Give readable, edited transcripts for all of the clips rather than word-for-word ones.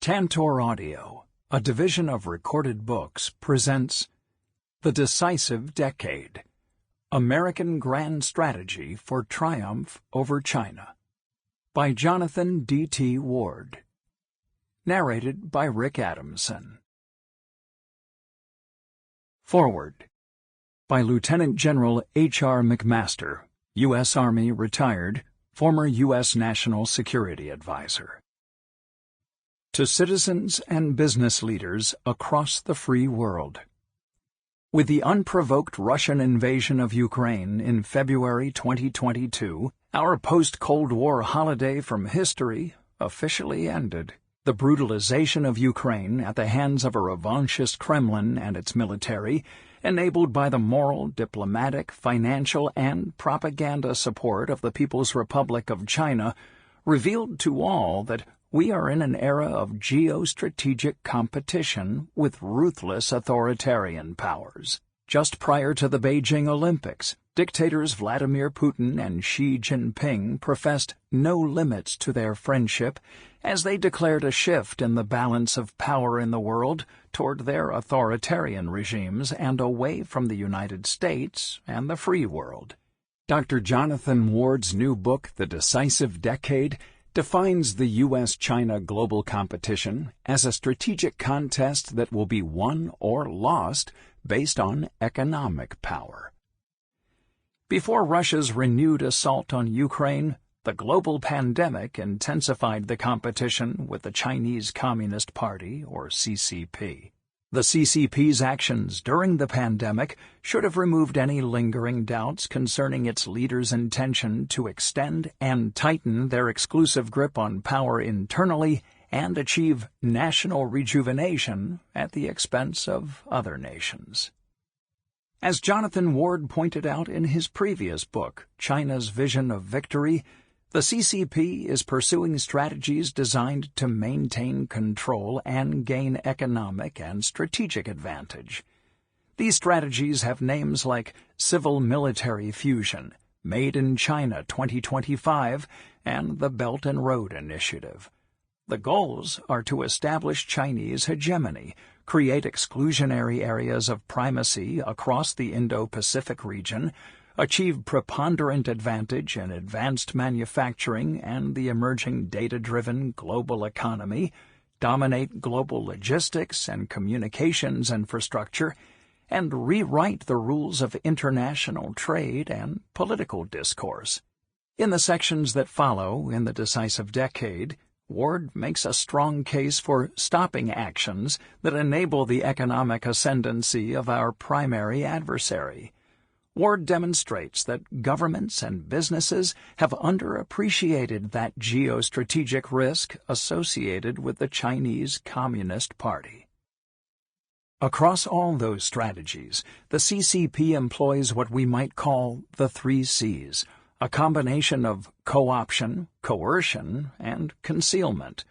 Tantor Audio, a division of Recorded Books, presents The Decisive Decade, American Grand Strategy for Triumph over China, by Jonathan D.T. Ward. Narrated by Rick Adamson. Foreword by Lieutenant General H.R. McMaster, U.S. Army retired, former U.S. National Security Advisor. To citizens and business leaders across the free world. With the unprovoked Russian invasion of Ukraine in February 2022, our post-Cold War holiday from history officially ended. The brutalization of Ukraine at the hands of a revanchist Kremlin and its military, enabled by the moral, diplomatic, financial, and propaganda support of the People's Republic of China, revealed to all that we are in an era of geostrategic competition with ruthless authoritarian powers. Just prior to the Beijing Olympics, dictators Vladimir Putin and Xi Jinping professed no limits to their friendship as they declared a shift in the balance of power in the world toward their authoritarian regimes and away from the United States and the free world. Dr. Jonathan Ward's new book, The Decisive Decade, defines the U.S.-China global competition as a strategic contest that will be won or lost based on economic power. Before Russia's renewed assault on Ukraine, the global pandemic intensified the competition with the Chinese Communist Party, or CCP. The CCP's actions during the pandemic should have removed any lingering doubts concerning its leaders' intention to extend and tighten their exclusive grip on power internally and achieve national rejuvenation at the expense of other nations. As Jonathan Ward pointed out in his previous book, China's Vision of Victory, the CCP is pursuing strategies designed to maintain control and gain economic and strategic advantage. These strategies have names like Civil-Military Fusion, Made in China 2025, and the Belt and Road Initiative. The goals are to establish Chinese hegemony, create exclusionary areas of primacy across the Indo-Pacific region, achieve preponderant advantage in advanced manufacturing and the emerging data-driven global economy, dominate global logistics and communications infrastructure, and rewrite the rules of international trade and political discourse. In the sections that follow in The Decisive Decade, Ward makes a strong case for stopping actions that enable the economic ascendancy of our primary adversary. Ward demonstrates that governments and businesses have underappreciated that geostrategic risk associated with the Chinese Communist Party. Across all those strategies, the CCP employs what we might call the 3 C's, a combination of co-option, coercion, and concealment.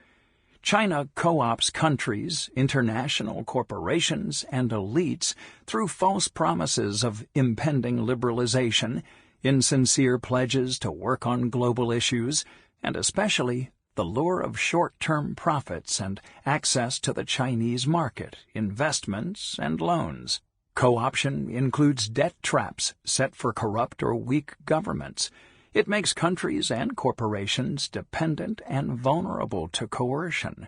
China co-ops countries, international corporations, and elites through false promises of impending liberalization, insincere pledges to work on global issues, and especially the lure of short-term profits and access to the Chinese market, investments, and loans. Co-option includes debt traps set for corrupt or weak governments. It makes countries and corporations dependent and vulnerable to coercion.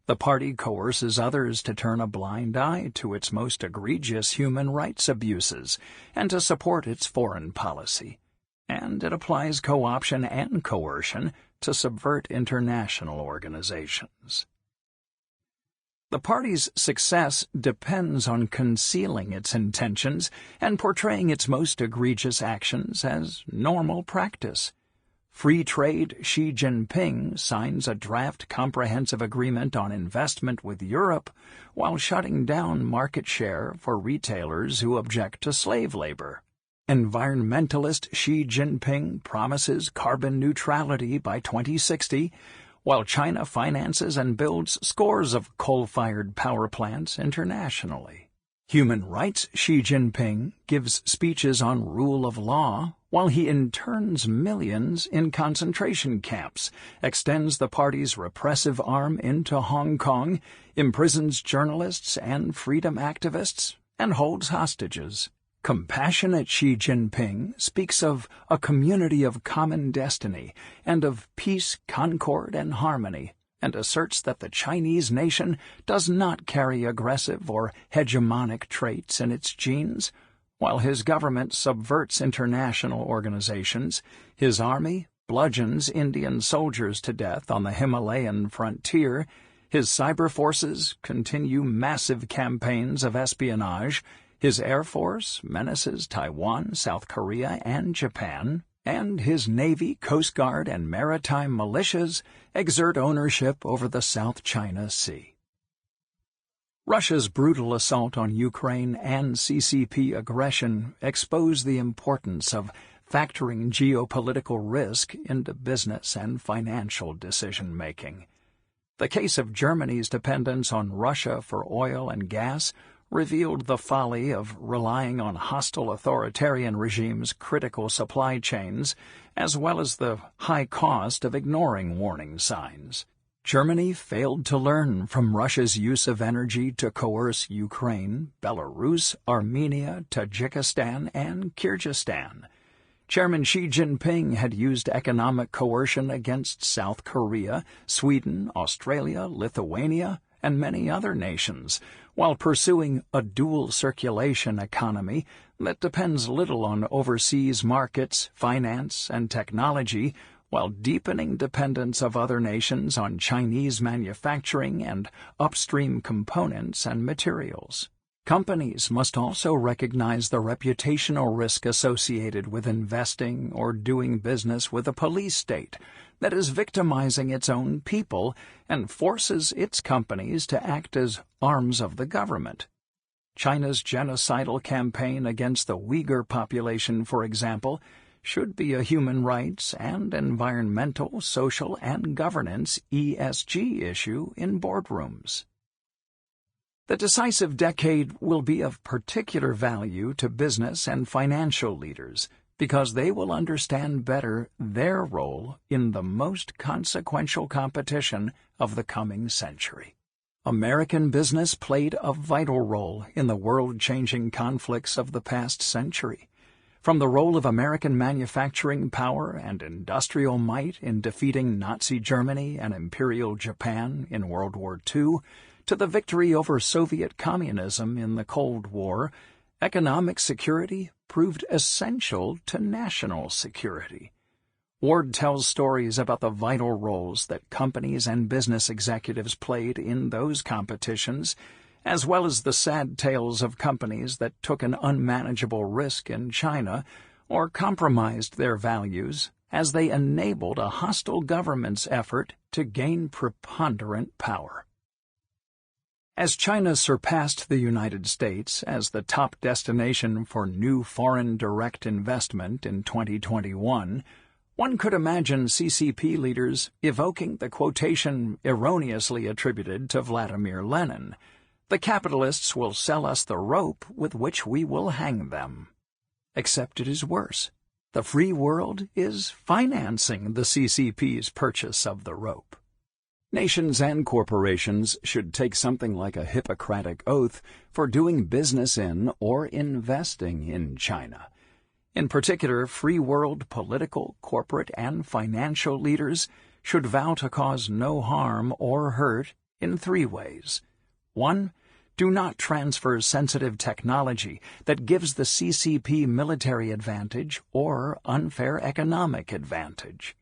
The party coerces others to turn a blind eye to its most egregious human rights abuses and to support its foreign policy. And it applies co-option and coercion to subvert international organizations. The party's success depends on concealing its intentions and portraying its most egregious actions as normal practice. Free trade Xi Jinping signs a draft comprehensive agreement on investment with Europe while shutting down market share for retailers who object to slave labor. Environmentalist Xi Jinping promises carbon neutrality by 2060, while China finances and builds scores of coal-fired power plants internationally. Human rights Xi Jinping gives speeches on rule of law, while he interns millions in concentration camps, extends the party's repressive arm into Hong Kong, imprisons journalists and freedom activists, and holds hostages. Compassionate Xi Jinping speaks of a community of common destiny and of peace, concord, and harmony, and asserts that the Chinese nation does not carry aggressive or hegemonic traits in its genes. While his government subverts international organizations, his army bludgeons Indian soldiers to death on the Himalayan frontier, his cyber forces continue massive campaigns of espionage, his Air Force menaces Taiwan, South Korea, and Japan, and his Navy, Coast Guard, and maritime militias exert ownership over the South China Sea. Russia's brutal assault on Ukraine and CCP aggression expose the importance of factoring geopolitical risk into business and financial decision-making. The case of Germany's dependence on Russia for oil and gas revealed the folly of relying on hostile authoritarian regimes' critical supply chains, as well as the high cost of ignoring warning signs. Germany failed to learn from Russia's use of energy to coerce Ukraine, Belarus, Armenia, Tajikistan, and Kyrgyzstan. Chairman Xi Jinping had used economic coercion against South Korea, Sweden, Australia, Lithuania, and many other nations, while pursuing a dual-circulation economy that depends little on overseas markets, finance, and technology, while deepening dependence of other nations on Chinese manufacturing and upstream components and materials. Companies must also recognize the reputational risk associated with investing or doing business with a police state that is victimizing its own people and forces its companies to act as arms of the government. China's genocidal campaign against the Uyghur population, for example, should be a human rights and environmental, social, and governance ESG issue in boardrooms. The decisive decade will be of particular value to business and financial leaders because they will understand better their role in the most consequential competition of the coming century. American business played a vital role in the world-changing conflicts of the past century. From the role of American manufacturing power and industrial might in defeating Nazi Germany and Imperial Japan in World War II, to the victory over Soviet communism in the Cold War, economic security proved essential to national security. Ward tells stories about the vital roles that companies and business executives played in those competitions, as well as the sad tales of companies that took an unmanageable risk in China or compromised their values as they enabled a hostile government's effort to gain preponderant power. As China surpassed the United States as the top destination for new foreign direct investment in 2021, one could imagine CCP leaders evoking the quotation erroneously attributed to Vladimir Lenin, "The capitalists will sell us the rope with which we will hang them." Except it is worse. The free world is financing the CCP's purchase of the rope. Nations and corporations should take something like a Hippocratic oath for doing business in or investing in China. In particular, free world political, corporate, and financial leaders should vow to cause no harm or hurt in 3 ways. 1. Do not transfer sensitive technology that gives the CCP military advantage or unfair economic advantage.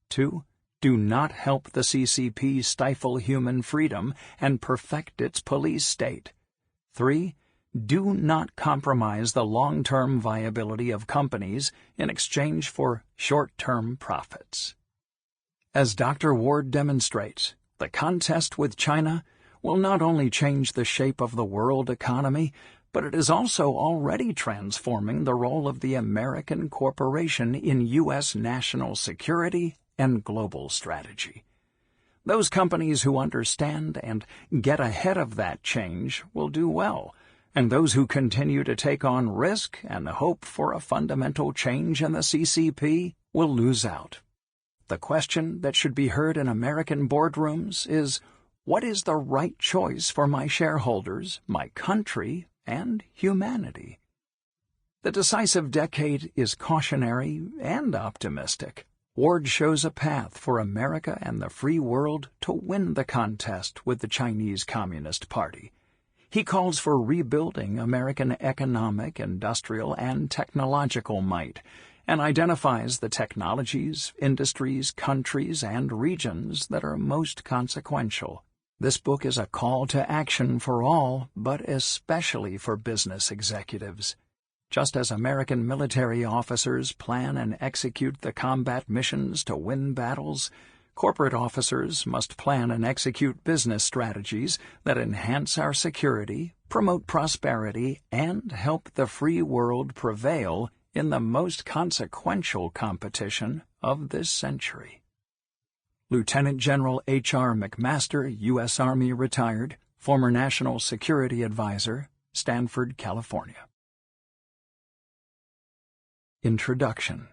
2. Do not help the CCP stifle human freedom and perfect its police state. 3. Do not compromise the long-term viability of companies in exchange for short-term profits. As Dr. Ward demonstrates, the contest with China will not only change the shape of the world economy, but it is also already transforming the role of the American corporation in U.S. national security and global strategy. Those companies who understand and get ahead of that change will do well, and those who continue to take on risk and hope for a fundamental change in the CCP will lose out. The question that should be heard in American boardrooms is, what is the right choice for my shareholders, my country, and humanity? The Decisive Decade is cautionary and optimistic. Ward shows a path for America and the free world to win the contest with the Chinese Communist Party. He calls for rebuilding American economic, industrial, and technological might, and identifies the technologies, industries, countries, and regions that are most consequential. This book is a call to action for all, but especially for business executives. Just as American military officers plan and execute the combat missions to win battles, corporate officers must plan and execute business strategies that enhance our security, promote prosperity, and help the free world prevail in the most consequential competition of this century. Lieutenant General H.R. McMaster, U.S. Army retired, former National Security Advisor, Stanford, California. Introduction.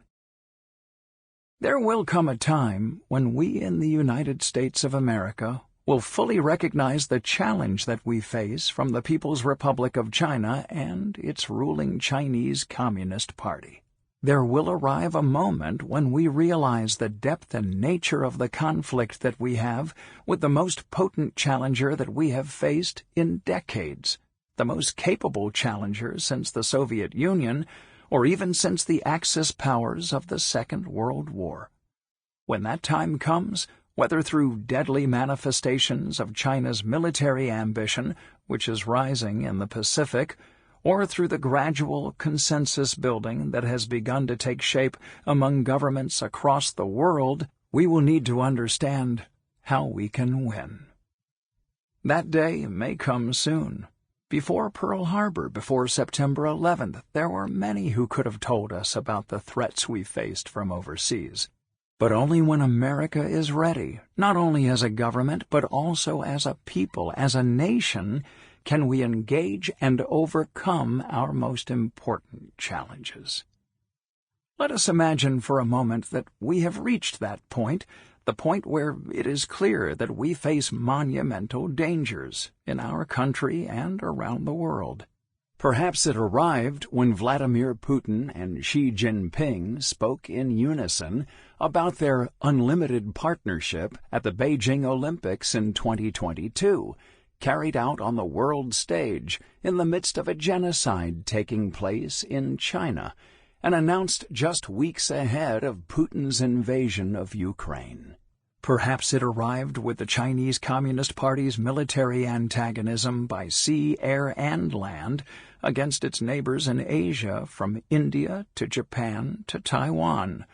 There will come a time when we in the United States of America will fully recognize the challenge that we face from the People's Republic of China and its ruling Chinese Communist Party. There will arrive a moment when we realize the depth and nature of the conflict that we have with the most potent challenger that we have faced in decades, the most capable challenger since the Soviet Union, or even since the Axis powers of the Second World War. When that time comes, whether through deadly manifestations of China's military ambition, which is rising in the Pacific, or through the gradual consensus building that has begun to take shape among governments across the world, we will need to understand how we can win. That day may come soon. Before Pearl Harbor, before September 11th, there were many who could have told us about the threats we faced from overseas. But only when America is ready, not only as a government, but also as a people, as a nation, can we engage and overcome our most important challenges. Let us imagine for a moment that we have reached that point, the point where it is clear that we face monumental dangers in our country and around the world. Perhaps it arrived when Vladimir Putin and Xi Jinping spoke in unison about their unlimited partnership at the Beijing Olympics in 2022, carried out on the world stage in the midst of a genocide taking place in China, and announced just weeks ahead of Putin's invasion of Ukraine. Perhaps it arrived with the Chinese Communist Party's military antagonism by sea, air, and land against its neighbors in Asia from India to Japan to Taiwan,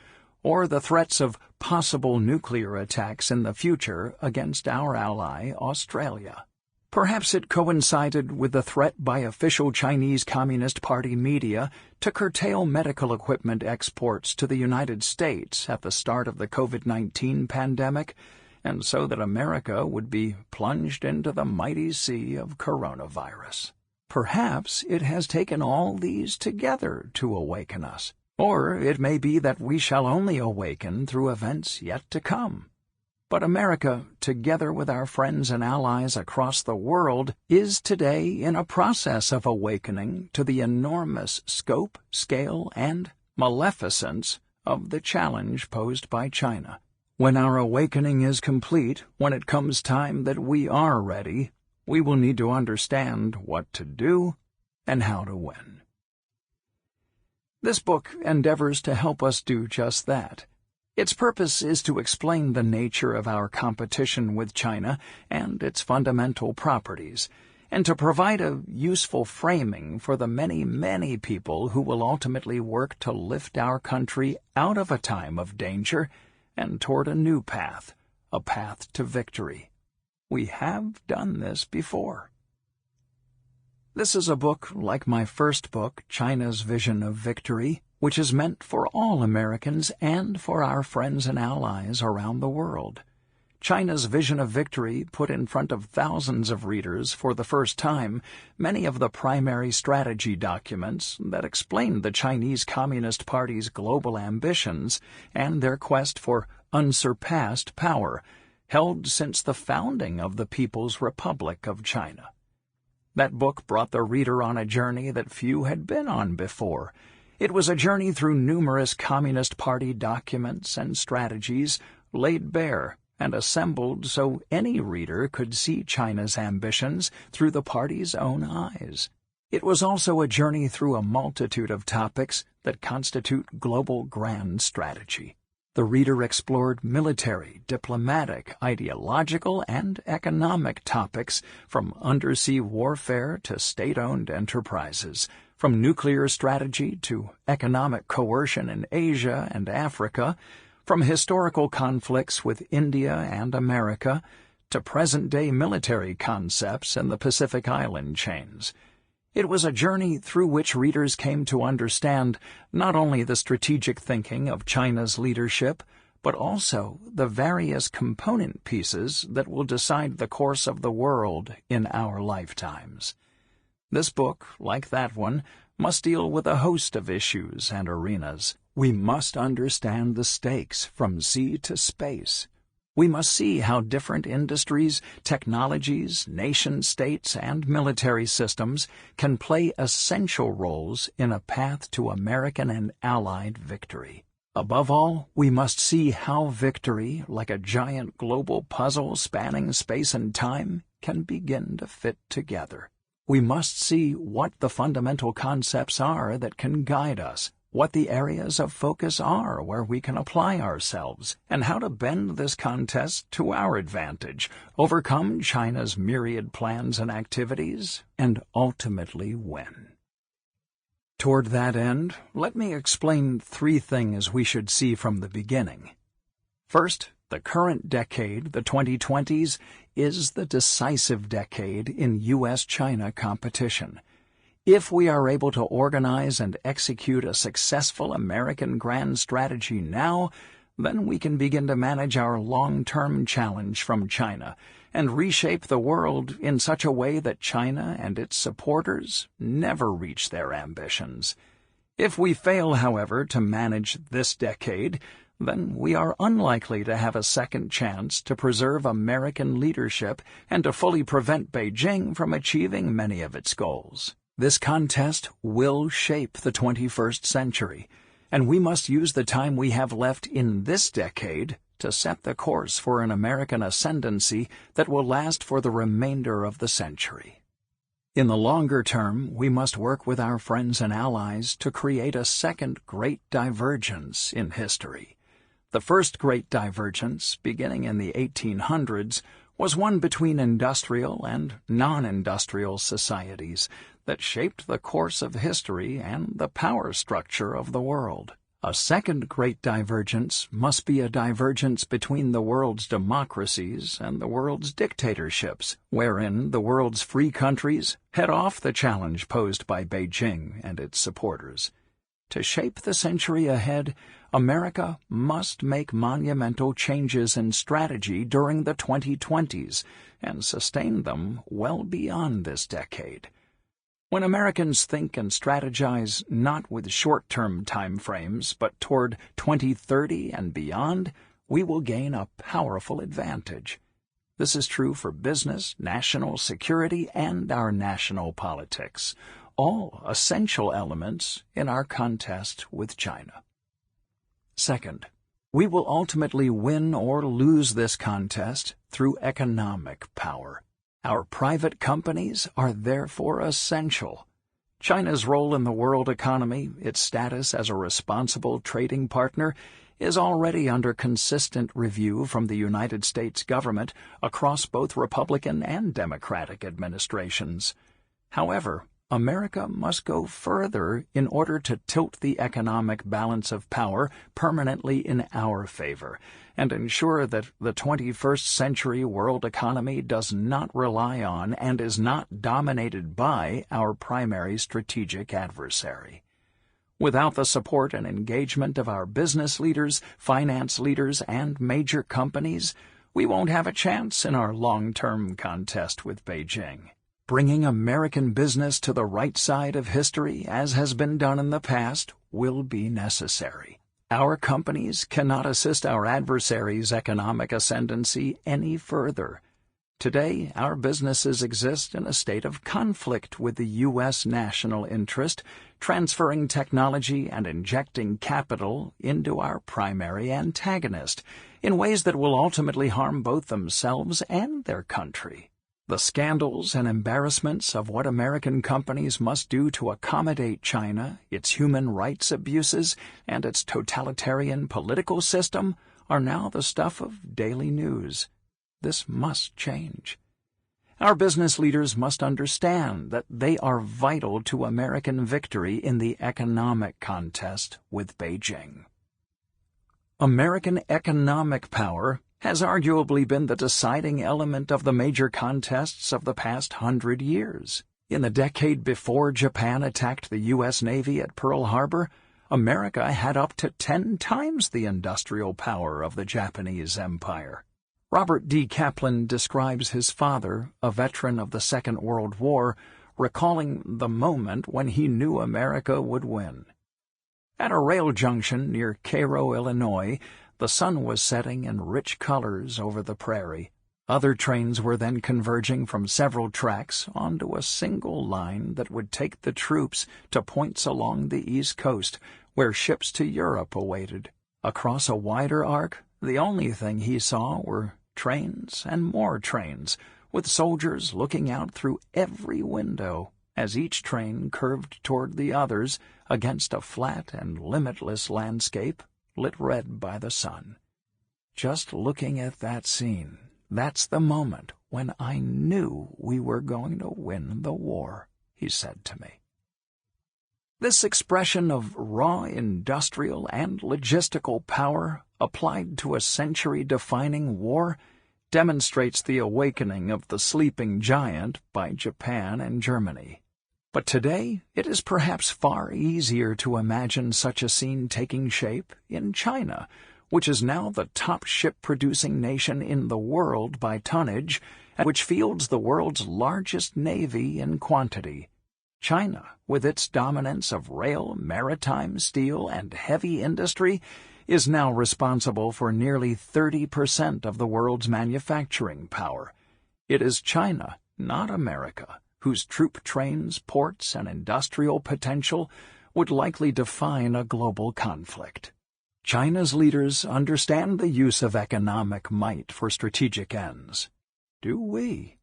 or the threats of possible nuclear attacks in the future against our ally Australia. Perhaps it coincided with the threat by official Chinese Communist Party media to curtail medical equipment exports to the United States at the start of the COVID-19 pandemic, and so that America would be plunged into the mighty sea of coronavirus. Perhaps it has taken all these together to awaken us, or it may be that we shall only awaken through events yet to come. But America, together with our friends and allies across the world, is today in a process of awakening to the enormous scope, scale, and maleficence of the challenge posed by China. When our awakening is complete, when it comes time that we are ready, we will need to understand what to do and how to win. This book endeavors to help us do just that. Its purpose is to explain the nature of our competition with China and its fundamental properties, and to provide a useful framing for the many, many people who will ultimately work to lift our country out of a time of danger and toward a new path, a path to victory. We have done this before. This is a book like my first book, China's Vision of Victory, which is meant for all Americans and for our friends and allies around the world. China's vision of victory put in front of thousands of readers for the first time many of the primary strategy documents that explained the Chinese Communist Party's global ambitions and their quest for unsurpassed power, held since the founding of the People's Republic of China. That book brought the reader on a journey that few had been on before. It was a journey through numerous Communist Party documents and strategies laid bare and assembled so any reader could see China's ambitions through the party's own eyes. It was also a journey through a multitude of topics that constitute global grand strategy. The reader explored military, diplomatic, ideological, and economic topics from undersea warfare to state-owned enterprises, from nuclear strategy to economic coercion in Asia and Africa, from historical conflicts with India and America to present-day military concepts in the Pacific Island chains. It was a journey through which readers came to understand not only the strategic thinking of China's leadership, but also the various component pieces that will decide the course of the world in our lifetimes. This book, like that one, must deal with a host of issues and arenas. We must understand the stakes from sea to space. We must see how different industries, technologies, nation-states, and military systems can play essential roles in a path to American and Allied victory. Above all, we must see how victory, like a giant global puzzle spanning space and time, can begin to fit together. We must see what the fundamental concepts are that can guide us, what the areas of focus are where we can apply ourselves, and how to bend this contest to our advantage, overcome China's myriad plans and activities, and ultimately win. Toward that end, let me explain 3 things we should see from the beginning. First, the current decade, the 2020s, is the decisive decade in U.S.-China competition. If we are able to organize and execute a successful American grand strategy now, then we can begin to manage our long-term challenge from China and reshape the world in such a way that China and its supporters never reach their ambitions. If we fail, however, to manage this decade, then we are unlikely to have a second chance to preserve American leadership and to fully prevent Beijing from achieving many of its goals. This contest will shape the 21st century, and we must use the time we have left in this decade to set the course for an American ascendancy that will last for the remainder of the century. In the longer term, we must work with our friends and allies to create a second great divergence in history. The first great divergence, beginning in the 1800s, was one between industrial and non-industrial societies that shaped the course of history and the power structure of the world. A second great divergence must be a divergence between the world's democracies and the world's dictatorships, wherein the world's free countries head off the challenge posed by Beijing and its supporters. To shape the century ahead, America must make monumental changes in strategy during the 2020s and sustain them well beyond this decade. When Americans think and strategize not with short-term time frames but toward 2030 and beyond, we will gain a powerful advantage. This is true for business, national security, and our national politics, all essential elements in our contest with China. Second, we will ultimately win or lose this contest through economic power. Our private companies are therefore essential. China's role in the world economy, its status as a responsible trading partner, is already under consistent review from the United States government across both Republican and Democratic administrations. However, America must go further in order to tilt the economic balance of power permanently in our favor and ensure that the 21st century world economy does not rely on and is not dominated by our primary strategic adversary. Without the support and engagement of our business leaders, finance leaders, and major companies, We won't have a chance in our long-term contest with Beijing. Bringing American business to the right side of history, as has been done in the past, will be necessary. Our companies cannot assist our adversaries' economic ascendancy any further. Today, our businesses exist in a state of conflict with the U.S. national interest, transferring technology and injecting capital into our primary antagonist in ways that will ultimately harm both themselves and their country. The scandals and embarrassments of what American companies must do to accommodate China, its human rights abuses, and its totalitarian political system are now the stuff of daily news. This must change. Our business leaders must understand that they are vital to American victory in the economic contest with Beijing. American economic power has arguably been the deciding element of the major contests of the past 100 years. In the decade before Japan attacked the U.S. Navy at Pearl Harbor, America had up to 10 times the industrial power of the Japanese Empire. Robert D. Kaplan describes his father, a veteran of the Second World War, recalling the moment when he knew America would win. At a rail junction near Cairo, Illinois, the sun was setting in rich colors over the prairie. Other trains were then converging from several tracks onto a single line that would take the troops to points along the East Coast, where ships to Europe awaited. Across a wider arc, the only thing he saw were trains and more trains, with soldiers looking out through every window as each train curved toward the others against a flat and limitless landscape lit red by the sun. Just looking at that scene, that's the moment when I knew we were going to win the war, he said to me. This expression of raw industrial and logistical power applied to a century-defining war demonstrates the awakening of the sleeping giant by Japan and Germany. But today, it is perhaps far easier to imagine such a scene taking shape in China, which is now the top ship-producing nation in the world by tonnage, and which fields the world's largest navy in quantity. China, with its dominance of rail, maritime, steel, and heavy industry, is now responsible for nearly 30% of the world's manufacturing power. It is China, not America, whose troop trains, ports, and industrial potential would likely define a global conflict. China's leaders understand the use of economic might for strategic ends. Do we?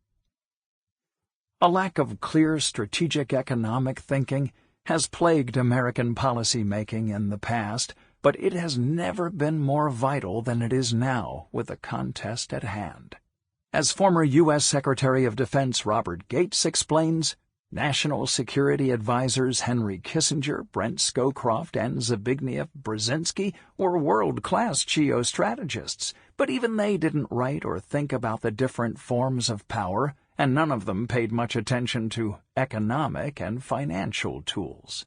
A lack of clear strategic economic thinking has plagued American policy-making in the past, but it has never been more vital than it is now with the contest at hand. As former U.S. Secretary of Defense Robert Gates explains, National Security Advisors Henry Kissinger, Brent Scowcroft, and Zbigniew Brzezinski were world-class geostrategists, but even they didn't write or think about the different forms of power, and none of them paid much attention to economic and financial tools.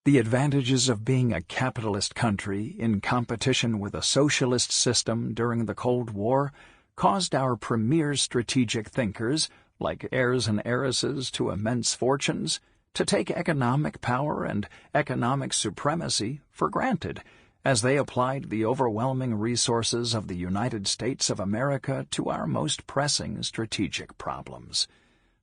The advantages of being a capitalist country in competition with a socialist system during the Cold War caused our premier strategic thinkers, like heirs and heiresses to immense fortunes, to take economic power and economic supremacy for granted, as they applied the overwhelming resources of the United States of America to our most pressing strategic problems.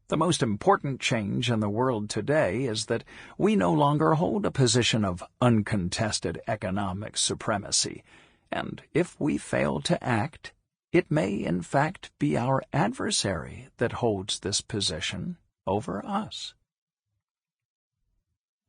The most important change in the world today is that we no longer hold a position of uncontested economic supremacy, and if we fail to act, it may in fact be our adversary that holds this position over us.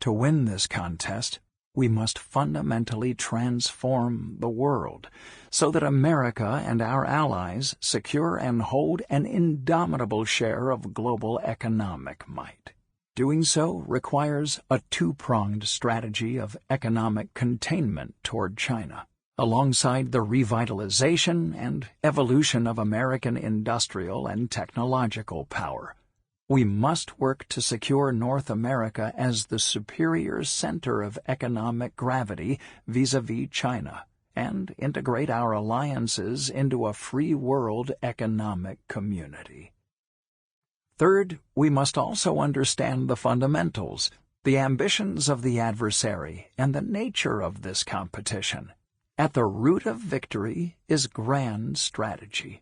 To win this contest, we must fundamentally transform the world so that America and our allies secure and hold an indomitable share of global economic might. Doing so requires a two-pronged strategy of economic containment toward China, alongside the revitalization and evolution of American industrial and technological power. We must work to secure North America as the superior center of economic gravity vis-à-vis China, and integrate our alliances into a free world economic community. Third, we must also understand the fundamentals, the ambitions of the adversary, and the nature of this competition. At the root of victory is grand strategy.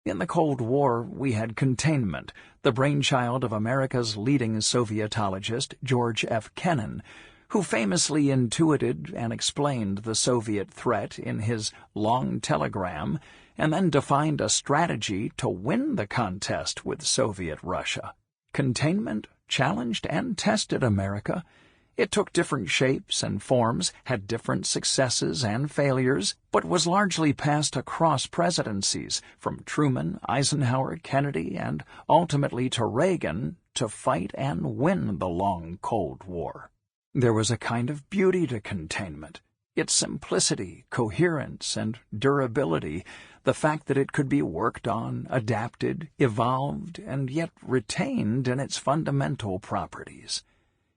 In the Cold War, we had containment, the brainchild of America's leading Sovietologist, George F. Kennan, who famously intuited and explained the Soviet threat in his long telegram and then defined a strategy to win the contest with Soviet Russia. Containment challenged and tested America. It took different shapes and forms, had different successes and failures, but was largely passed across presidencies, from Truman, Eisenhower, Kennedy, and ultimately to Reagan, to fight and win the long Cold War. There was a kind of beauty to containment. Its simplicity, coherence, and durability, the fact that it could be worked on, adapted, evolved, and yet retained in its fundamental properties.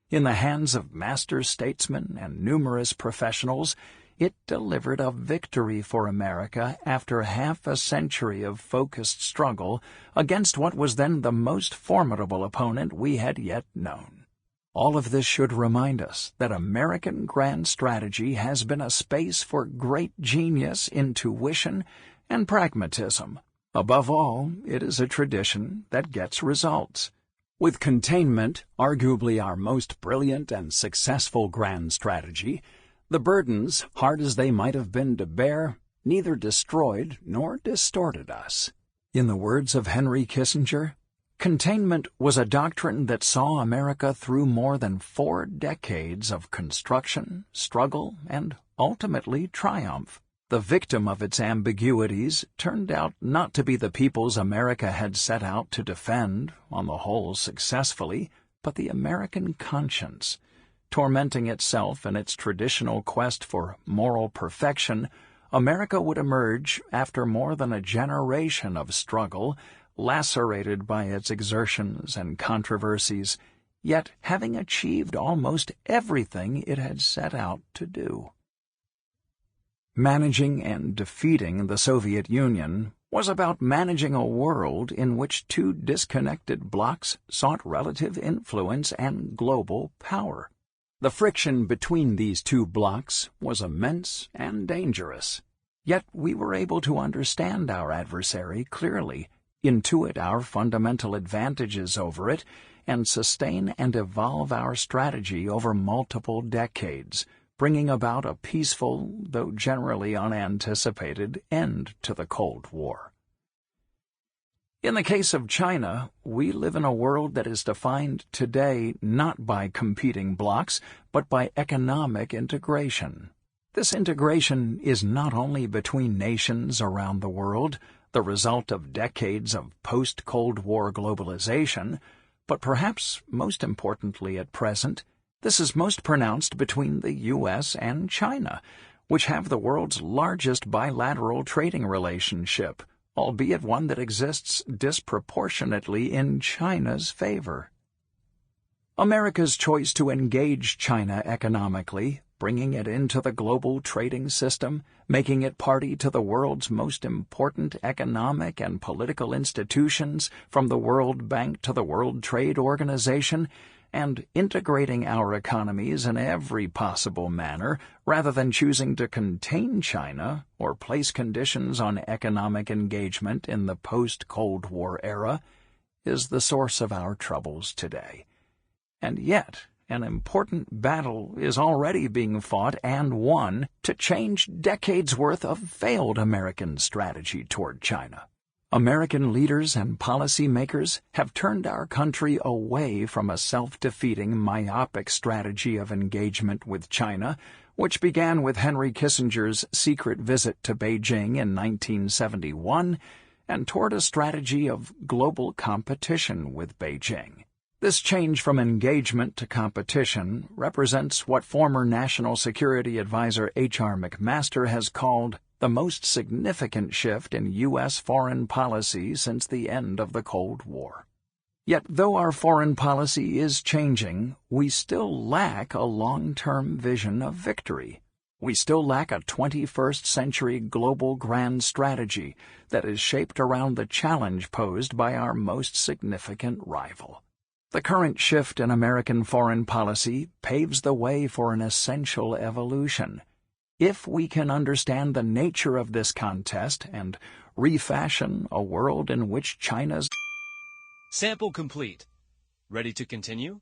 In the hands of master statesmen and numerous professionals, it delivered a victory for America after half a century of focused struggle against what was then the most formidable opponent we had yet known. All of this should remind us that American grand strategy has been a space for great genius, intuition, and pragmatism. Above all, it is a tradition that gets results. With containment, arguably our most brilliant and successful grand strategy, the burdens, hard as they might have been to bear, neither destroyed nor distorted us. In the words of Henry Kissinger, containment was a doctrine that saw America through more than 4 decades of construction, struggle, and ultimately triumph. The victim of its ambiguities turned out not to be the peoples America had set out to defend, on the whole successfully, but the American conscience. Tormenting itself in its traditional quest for moral perfection, America would emerge after more than a generation of struggle, lacerated by its exertions and controversies, yet having achieved almost everything it had set out to do. Managing and defeating the Soviet Union was about managing a world in which 2 disconnected blocs sought relative influence and global power. The friction between these 2 blocs was immense and dangerous. Yet we were able to understand our adversary clearly, intuit our fundamental advantages over it, and sustain and evolve our strategy over multiple decades, bringing about a peaceful, though generally unanticipated, end to the Cold War. In the case of China, we live in a world that is defined today not by competing blocs, but by economic integration. This integration is not only between nations around the world, the result of decades of post-Cold War globalization, but perhaps most importantly at present, this is most pronounced between the U.S. and China, which have the world's largest bilateral trading relationship, albeit one that exists disproportionately in China's favor. America's choice to engage China economically, bringing it into the global trading system, making it party to the world's most important economic and political institutions, from the World Bank to the World Trade Organization, and integrating our economies in every possible manner, rather than choosing to contain China or place conditions on economic engagement in the post-Cold War era, is the source of our troubles today. And yet, an important battle is already being fought and won to change decades' worth of failed American strategy toward China. American leaders and policymakers have turned our country away from a self-defeating, myopic strategy of engagement with China, which began with Henry Kissinger's secret visit to Beijing in 1971, and toward a strategy of global competition with Beijing. This change from engagement to competition represents what former National Security Advisor H.R. McMaster has called the most significant shift in U.S. foreign policy since the end of the Cold War. Yet, though our foreign policy is changing, we still lack a long-term vision of victory. We still lack a 21st century global grand strategy that is shaped around the challenge posed by our most significant rival. The current shift in American foreign policy paves the way for an essential evolution. If we can understand the nature of this contest and refashion a world in which China's Sample complete. Ready to continue?